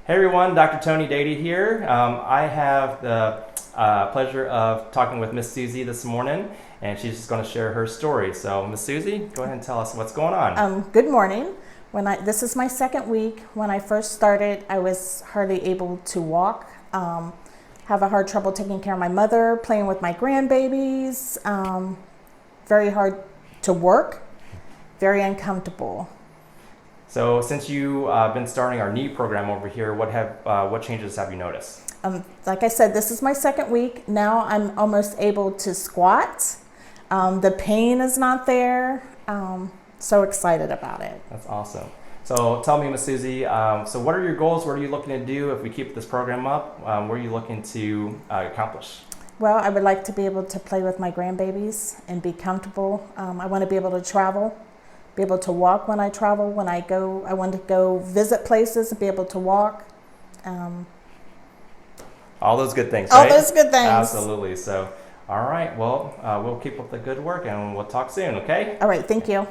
Hey everyone, Dr. Tony Dejti here. I have the pleasure of talking with Miss Susie this morning, and she's just going to share her story. So, Miss Susie, go ahead and tell us what's going on. Good morning. This is my second week. When I first started, I was hardly able to walk. Have a hard trouble taking care of my mother, playing with my grandbabies. Very hard to work. Very uncomfortable. So, since you've been starting our knee program over here, what changes have you noticed? Like I said, this is my second week. Now I'm almost able to squat. The pain is not there. So excited about it. That's awesome. So tell me, Miss Susie, so what are your goals? What are you looking to do if we keep this program up? What are you looking to accomplish? Well, I would like to be able to play with my grandbabies and be comfortable. I want to be able to travel, be able to walk when I travel. When I want to go visit places and be able to walk. All those good things, All right? those good things. Absolutely. So, all right. Well, we'll keep up the good work and we'll talk soon, okay? All right. Thank you.